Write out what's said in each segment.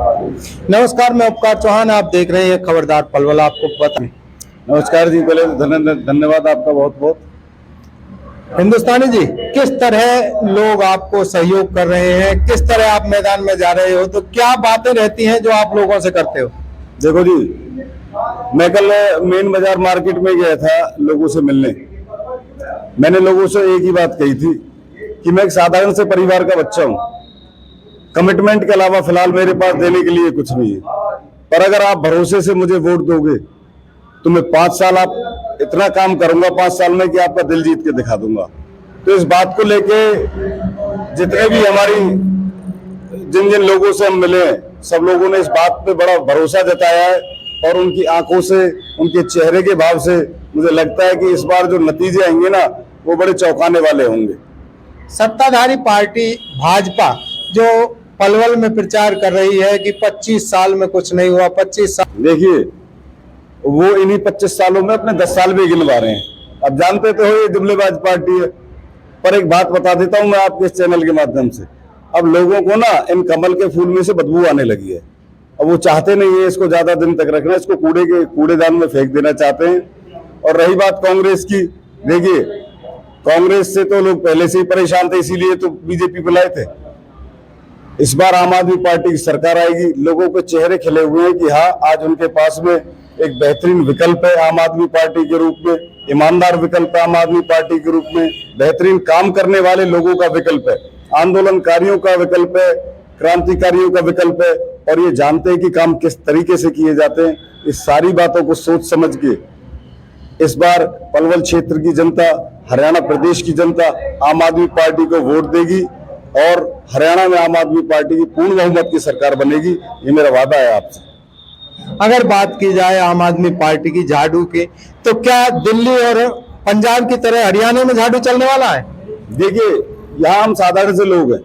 नमस्कार, मैं उपकार चौहान। आप देख रहे हैं खबरदार पलवल। आपको पता नमस्कार जी, पहले धन्यवाद आपका बहुत बहुत। हिंदुस्तानी जी, किस तरह लोग आपको सहयोग कर रहे हैं, किस तरह आप मैदान में जा रहे हो, तो क्या बातें रहती हैं जो आप लोगों से करते हो? देखो जी, मैं कल मेन बाजार मार्केट में गया था लोगों से मिलने। मैंने लोगों से एक ही बात कही थी कि मैं एक साधारण से परिवार का बच्चा हूँ। कमिटमेंट के अलावा फिलहाल मेरे पास देने के लिए कुछ नहीं है, पर अगर आप भरोसे से मुझे वोट दोगे तो मैं 5 साल आप इतना काम करूंगा 5 साल में कि आपका दिल जीत के दिखा दूंगा। तो इस बात को लेके जितने भी जिन जिन लोगों से हम मिले हैं, सब लोगों ने इस बात पे बड़ा भरोसा जताया है और उनकी आंखों से, उनके चेहरे के भाव से मुझे लगता है कि इस बार जो नतीजे आएंगे ना, वो बड़े चौंकाने वाले होंगे। सत्ताधारी पार्टी भाजपा जो पलवल में प्रचार कर रही है कि 25 साल में कुछ नहीं हुआ, 25 साल, देखिए वो इन्हीं 25 सालों में अपने 10 साल भी गिनवा रहे हैं। अब जानते तो हो ये जुमलेबाज पार्टी है, पर एक बात बता देता हूं मैं आपके इस चैनल के माध्यम से। अब लोगों को ना इन कमल के फूल में से बदबू आने लगी है। अब वो चाहते नहीं है इसको ज्यादा दिन तक रखना, इसको कूड़ेदान में फेंक देना चाहते हैं। और रही बात कांग्रेस की, देखिए कांग्रेस से तो लोग पहले से ही परेशान थे, इसीलिए तो बीजेपी बुलाए थे। इस बार आम आदमी पार्टी की सरकार आएगी, लोगों के चेहरे खिले हुए हैं कि हाँ, आज उनके पास में एक बेहतरीन विकल्प है आम आदमी पार्टी के रूप में, ईमानदार विकल्प है आम आदमी पार्टी के रूप में, बेहतरीन काम करने वाले लोगों का विकल्प है, आंदोलनकारियों का विकल्प है, क्रांतिकारियों का विकल्प है, और ये जानते हैं कि काम किस तरीके से किए जाते हैं। इस सारी बातों को सोच समझ के इस बार पलवल क्षेत्र की जनता, हरियाणा प्रदेश की जनता आम आदमी पार्टी को वोट देगी और हरियाणा में आम आदमी पार्टी की पूर्ण बहुमत की सरकार बनेगी, ये मेरा वादा है आपसे। अगर बात की जाए आम आदमी पार्टी की झाड़ू की, तो क्या दिल्ली और पंजाब की तरह हरियाणा में झाड़ू चलने वाला है? देखिए, यहाँ हम साधारण से लोग हैं।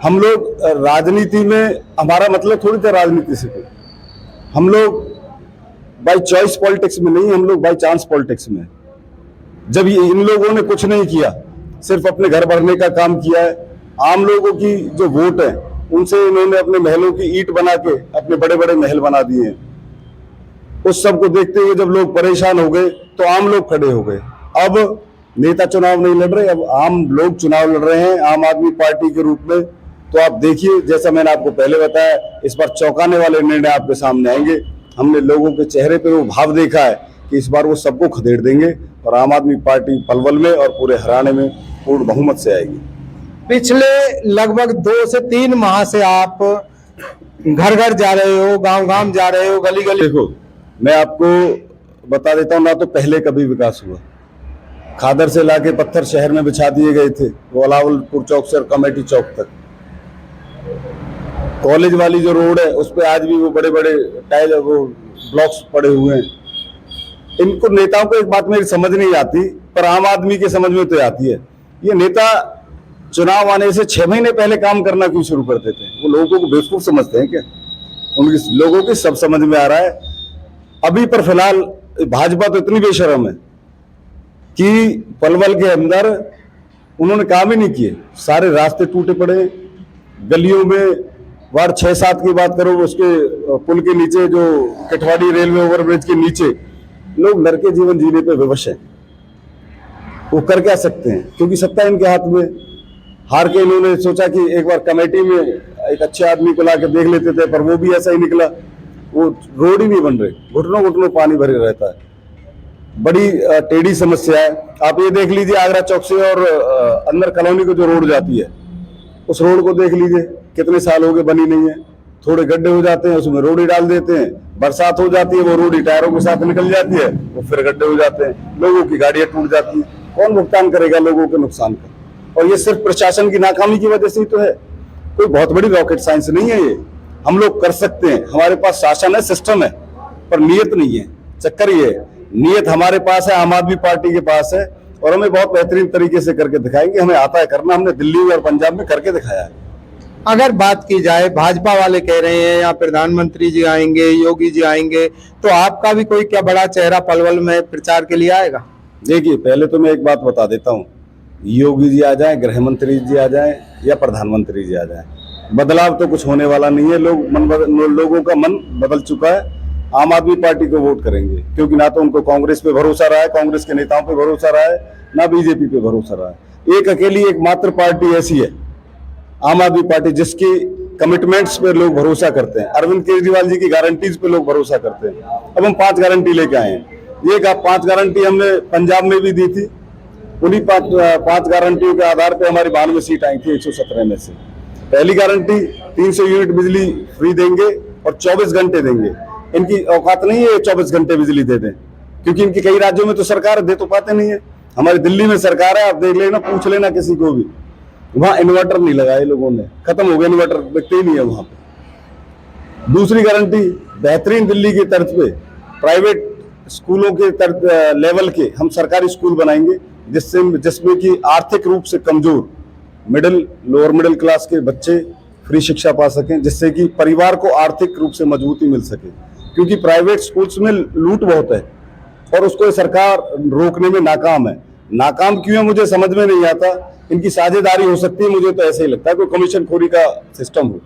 हम लोग राजनीति में, हमारा मतलब थोड़ी था राजनीति से, हम लोग बाय चॉइस पॉलिटिक्स में नहीं, हम लोग बाय चांस पॉलिटिक्स में। जब ये इन लोगों ने कुछ नहीं किया, सिर्फ अपने घर भरने का काम किया है, आम लोगों की जो वोट है उनसे इन्होंने अपने महलों की ईंट बना के अपने बड़े बड़े महल बना दिए हैं। उस सब को देखते हुए जब लोग परेशान हो गए तो आम लोग खड़े हो गए। अब नेता चुनाव नहीं लड़ रहे, अब आम लोग चुनाव लड़ रहे हैं आम आदमी पार्टी के रूप में। तो आप देखिए, जैसा मैंने आपको पहले बताया, इस बार चौंकाने वाले निर्णय आपके सामने आएंगे। हमने लोगों के चेहरे पे वो भाव देखा है कि इस बार वो सबको खदेड़ देंगे और आम आदमी पार्टी पलवल में और पूरे हरियाणा में पूर्ण बहुमत से आएगी। पिछले लगभग 2 से 3 माह से आप घर घर जा रहे हो, गांव गांव जा रहे हो, गली गली। देखो, मैं आपको बता देता हूँ ना, तो पहले कभी विकास हुआ। खादर से लाके पत्थर शहर में बिछा दिए गए थे, वो अलावलपुर चौक से और कमेटी चौक तक। कॉलेज वाली जो रोड है उस पे आज भी वो बड़े बड़े टाइल, वो ब्लॉक्स पड़े हुए हैं। इनको नेताओं को एक बात मेरी समझ नहीं आती, पर आम आदमी के समझ में तो आती है। ये नेता चुनाव आने से 6 महीने पहले काम करना क्यों शुरू कर देते हैं? वो लोगों को बेवकूफ समझते हैं क्या? उनकी लोगों की सब समझ में आ रहा है अभी। पर फिलहाल भाजपा तो इतनी बेशर्म है कि पलवल के अंदर उन्होंने काम ही नहीं किए। सारे रास्ते टूटे पड़े, गलियों में वार्ड 6-7 की बात करो, उसके पुल के नीचे, जो कटवाड़ी रेलवे ओवरब्रिज के नीचे, लोग डर के जीवन जीने पे विवश हैं। वो कर क्या सकते हैं, क्योंकि सत्ता इनके हाथ में। हार के इन्होंने सोचा कि एक बार कमेटी में एक अच्छे आदमी को लाके देख लेते थे, पर वो भी ऐसा ही निकला। वो रोड ही नहीं बन रहे, घुटनों घुटनों पानी भरे रहता है। बड़ी टेढ़ी समस्या है। आप ये देख लीजिए, आगरा चौक से और अंदर कॉलोनी को जो रोड जाती है, उस रोड को देख लीजिए, कितने साल हो गए बनी नहीं है। थोड़े गड्ढे हो जाते हैं, उसमें रोड ही डाल देते हैं, बरसात हो जाती है, वो रोड ही टायरों के साथ निकल जाती है, वो फिर गड्ढे हो जाते हैं, लोगों की गाड़ियां टूट जाती है। कौन भुगतान करेगा लोगों के नुकसान का? और ये सिर्फ प्रशासन की नाकामी की वजह से ही तो है। कोई बहुत बड़ी रॉकेट साइंस नहीं है ये, हम लोग कर सकते हैं। हमारे पास शासन है, सिस्टम है, पर नियत नहीं है। चक्कर ये है, नियत हमारे पास है, आम आदमी पार्टी के पास है, और हमें बहुत बेहतरीन तरीके से करके दिखाएंगे। हमें आता है करना, हमने दिल्ली और पंजाब में करके दिखाया है। अगर बात की जाए, भाजपा वाले कह रहे हैं यहाँ प्रधानमंत्री जी आएंगे, योगी जी आएंगे, तो आपका भी कोई क्या बड़ा चेहरा पलवल में प्रचार के लिए आएगा? देखिए, पहले तो मैं एक बात बता देता हूँ, योगी जी आ जाए, गृह मंत्री जी आ जाए या प्रधानमंत्री जी आ जाए, बदलाव तो कुछ होने वाला नहीं है। लोगों का मन बदल चुका है। आम आदमी पार्टी को वोट करेंगे, क्योंकि ना तो उनको कांग्रेस पे भरोसा रहा है, कांग्रेस के नेताओं पे भरोसा रहा है, ना बीजेपी पे भरोसा रहा है। एक अकेली एकमात्र पार्टी ऐसी है, आम आदमी पार्टी, जिसकी कमिटमेंट्स पे लोग भरोसा करते हैं। अरविंद केजरीवाल जी की गारंटीज पे लोग भरोसा करते हैं। अब हम 5 गारंटी लेके आए हैं। ये 5 गारंटी हमने पंजाब में भी दी थी। उन्हीं 5 गारंटियों के आधार पे हमारी 92 सीट आई थी 117 में से। पहली गारंटी 300 यूनिट बिजली फ्री देंगे और 24 घंटे देंगे। इनकी औकात नहीं है 24 घंटे बिजली दे दें, क्योंकि इनके कई राज्यों में तो सरकार दे तो पाते नहीं है। हमारी दिल्ली में सरकार है, आप देख लेना, पूछ लेना किसी को भी, वहां इन्वर्टर नहीं लगाए लोगों ने, खत्म हो गए इन्वर्टर, बिकते ही नहीं है वहां पे। दूसरी गारंटी, बेहतरीन दिल्ली की तर्ज पे प्राइवेट स्कूलों के लेवल के हम सरकारी स्कूल बनाएंगे, जिसमें कि आर्थिक रूप से कमजोर लोअर मिडिल क्लास के बच्चे फ्री शिक्षा पा सकें, जिससे कि परिवार को आर्थिक रूप से मजबूती मिल सके। क्योंकि प्राइवेट स्कूल्स में लूट बहुत है और उसको सरकार रोकने में नाकाम है। नाकाम क्यों है मुझे समझ में नहीं आता। इनकी साझेदारी हो सकती है, मुझे तो ऐसे ही लगता है, कोई कमीशन खोरी का सिस्टम हो।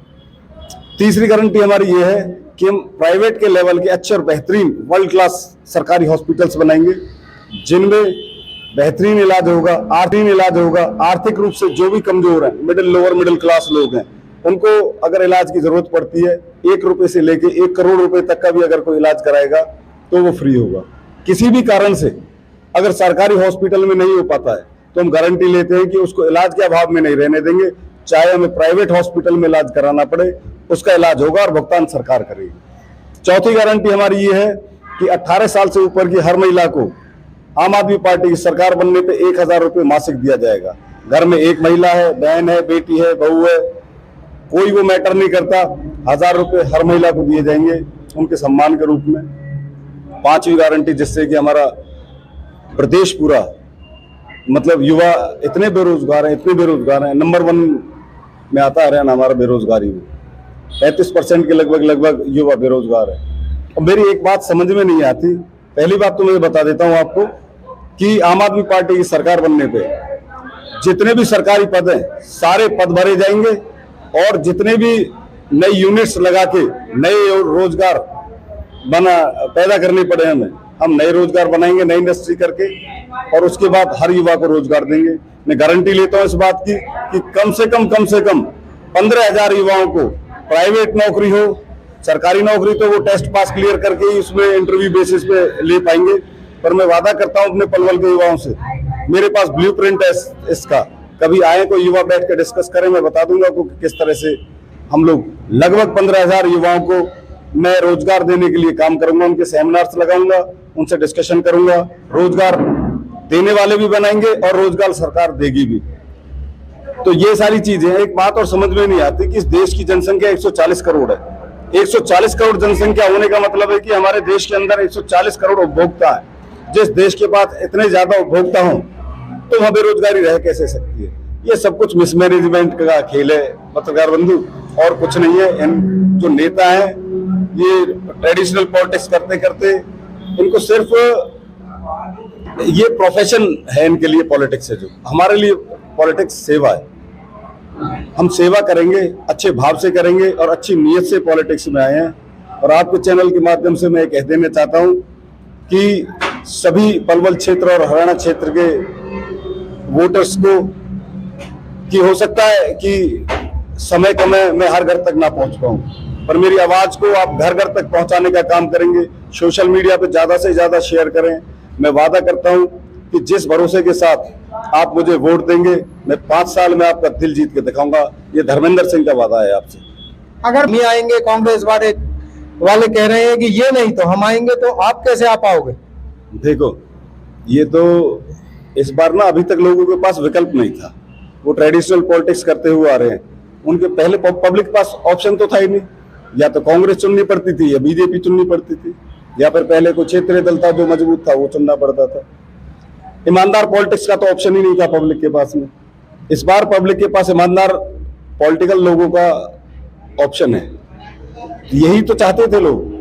तीसरी गारंटी हमारी ये है कि हम प्राइवेट के लेवल के अच्छे और बेहतरीन वर्ल्ड क्लास सरकारी हॉस्पिटल्स बनाएंगे, जिनमें बेहतरीन इलाज होगा, आर्थिक रूप से जो भी कमजोर है, लोअर मिडिल क्लास लोग हैं, उनको अगर इलाज की जरूरत पड़ती है, 1 रुपए से लेके 1 करोड़ रुपए तक का भी अगर कोई इलाज कराएगा तो वो फ्री होगा। किसी भी कारण से अगर सरकारी हॉस्पिटल में नहीं हो पाता है तो हम गारंटी लेते हैं कि उसको इलाज के अभाव में नहीं रहने देंगे, चाहे हमें प्राइवेट हॉस्पिटल में इलाज कराना पड़े, उसका इलाज होगा और भुगतान सरकार करेगी। चौथी गारंटी हमारी ये है कि 18 साल से ऊपर की हर महिला को आम आदमी पार्टी की सरकार बनने पे 1000 रुपये मासिक दिया जाएगा। घर में एक महिला है, बहन है, बेटी है, बहू है, कोई वो मैटर नहीं करता, 1000 रुपये हर महिला को दिए जाएंगे उनके सम्मान के रूप में। पांचवी गारंटी, जिससे कि हमारा प्रदेश पूरा, मतलब युवा इतने बेरोजगार हैं, नंबर 1 में आता है हरियाणा हमारा बेरोजगारी में, 35% के लगभग युवा बेरोजगार है। और मेरी एक बात समझ में नहीं आती, पहली बात तो मैं बता देता हूं आपको कि आम आदमी पार्टी की सरकार बनने पे जितने भी सरकारी पद हैं सारे पद भरे जाएंगे और जितने भी नई यूनिट्स लगा के नए रोजगार पैदा करने पड़े हम नए रोजगार बनाएंगे, नई इंडस्ट्री करके, और उसके बाद हर युवा को रोजगार देंगे। मैं गारंटी लेता हूं इस बात की कि कम से कम 15,000 युवाओं को प्राइवेट नौकरी हो, सरकारी नौकरी तो वो टेस्ट पास क्लियर करके ही उसमें इंटरव्यू बेसिस पे ले पाएंगे। पर मैं वादा करता हूं अपने पलवल के युवाओं से, मेरे पास ब्लूप्रिंट है इसका, कभी आए कोई युवा बैठ कर डिस्कस करें, मैं बता दूंगा आपको किस तरह से हम लोग लगभग 15,000 युवाओं को मैं रोजगार देने के लिए काम करूंगा, उनके सेमिनार्स लगाऊंगा, उनसे डिस्कशन करूंगा, रोजगार देने वाले भी बनाएंगे और रोजगार सरकार देगी भी। तो ये सारी चीजें, एक बात और समझ में नहीं आती कि इस देश की जनसंख्या 140 करोड़ है। 140 करोड़ जनसंख्या होने का मतलब है कि हमारे देश के अंदर 140 करोड़ उपभोक्ता है। जिस देश के पास इतने ज्यादा उपभोक्ता हों तो वहां बेरोजगारी रह कैसे सकती है। ये सब कुछ मिसमैनेजमेंट का खेल है पत्रकार बंधु, और कुछ नहीं है। इन जो नेता हैं ये ट्रेडिशनल पॉलिटिक्स करते करते इनको सिर्फ ये प्रोफेशन है इनके लिए पॉलिटिक्स है। जो हमारे लिए पॉलिटिक्स सेवा है, हम सेवा करेंगे, अच्छे भाव से करेंगे और अच्छी नीयत से पॉलिटिक्स में आए हैं। और आपके चैनल के माध्यम से मैं कह देना चाहता हूं कि सभी पलवल क्षेत्र और हरियाणा क्षेत्र के वोटर्स को कि हो सकता है कि समय कम है, मैं हर घर तक ना पहुंच पाऊं, पर मेरी आवाज को आप घर घर तक पहुंचाने का काम करेंगे। सोशल मीडिया पे ज्यादा से ज्यादा शेयर करें। मैं वादा करता हूं कि जिस भरोसे के साथ आप मुझे वोट देंगे, मैं 5 साल में आपका दिल जीत के दिखाऊंगा। ये धर्मेंद्र सिंह का वादा है आपसे। अगर नहीं आएंगे, कांग्रेस वाले कह रहे हैं कि ये नहीं तो हम आएंगे, तो आप कैसे आ पाओगे? देखो, ये तो इस बार ना अभी तक लोगों के पास विकल्प नहीं था, वो ट्रेडिशनल पॉलिटिक्स करते हुए आ रहे हैं। उनके पहले पब्लिक पास ऑप्शन तो था ही नहीं, या तो कांग्रेस चुननी पड़ती थी या बीजेपी चुननी पड़ती थी, या फिर पहले कोई क्षेत्रीय दल था जो मजबूत था वो चुनना पड़ता था। ईमानदार पॉलिटिक्स का तो ऑप्शन ही नहीं था पब्लिक के पास में। इस बार पब्लिक के पास ईमानदार पॉलिटिकल लोगों का ऑप्शन है। यही तो चाहते थे लोग।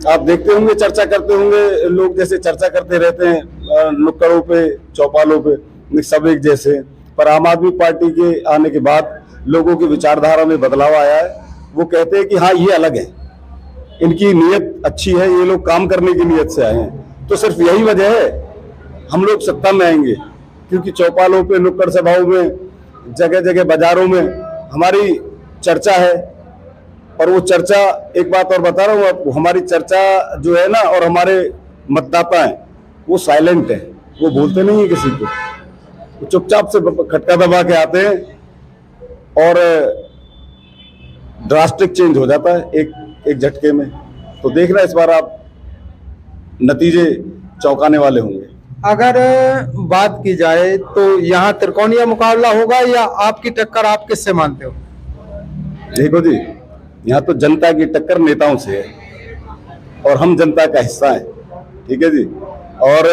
आप देखते होंगे, चर्चा करते होंगे लोग, जैसे चर्चा करते रहते हैं नुक्कड़ों पे, चौपालों पे, सब एक जैसे। पर आम आदमी पार्टी के आने के बाद लोगों की विचारधारा में बदलाव आया है। वो कहते हैं कि हाँ ये अलग है, इनकी नीयत अच्छी है, ये लोग काम करने की नीयत से आए हैं। तो सिर्फ यही वजह है हम लोग सत्ता में आएंगे, क्योंकि चौपालों पे, नुक्कड़ सभाओं में, जगह जगह बाजारों में हमारी चर्चा है। और वो चर्चा, एक बात और बता रहा हूँ आपको, हमारी चर्चा जो है ना, और हमारे मतदाता हैं वो साइलेंट है, वो बोलते नहीं है किसी को, वो चुपचाप से खटका दबा के आते हैं और ड्रास्टिक चेंज हो जाता है एक झटके में। तो देखना इस बार आप नतीजे चौंकाने वाले होंगे। अगर बात की जाए तो यहाँ त्रिकोणीय मुकाबला होगा या आपकी टक्कर आप किससे मानते हो? देखो जी, यहाँ तो जनता की टक्कर नेताओं से है और हम जनता का हिस्सा है, ठीक है जी। और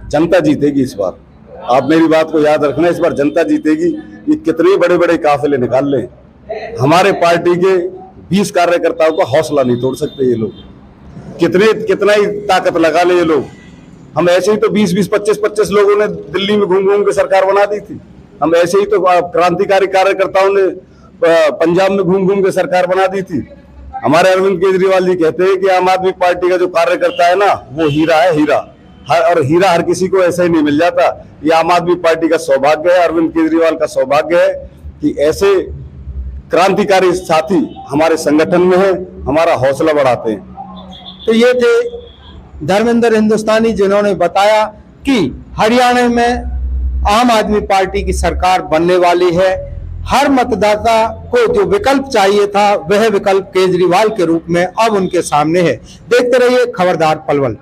जनता जीतेगी इस बार, आप मेरी बात को याद रखना, इस बार जनता जीतेगी। ये कितने बड़े बड़े काफिले निकाल लें, हमारे पार्टी के 20 कार्यकर्ताओं का हौसला नहीं तोड़ सकते ये लोग। कितना ही ताकत लगा ले ये लोग, हम ऐसे ही तो 20-20, 25-25 लोगों ने दिल्ली में घूम घूम के सरकार बना दी थी। हम ऐसे ही तो क्रांतिकारी कार्यकर्ताओं ने पंजाब में घूम घूम के सरकार बना दी थी। हमारे अरविंद केजरीवाल जी कहते हैं कि आम आदमी पार्टी का जो कार्यकर्ता है ना, वो हीरा है, हीरा। और हीरा हर किसी को ऐसे ही नहीं मिल जाता। ये आम आदमी पार्टी का सौभाग्य है, अरविंद केजरीवाल का सौभाग्य है कि ऐसे क्रांतिकारी साथी हमारे संगठन में है, हमारा हौसला बढ़ाते हैं। तो ये थे धर्मेंद्र हिंदुस्तानी, जिन्होंने बताया कि हरियाणा में आम आदमी पार्टी की सरकार बनने वाली है। हर मतदाता को जो विकल्प चाहिए था, वह विकल्प केजरीवाल के रूप में अब उनके सामने है। देखते रहिए खबरदार पलवल।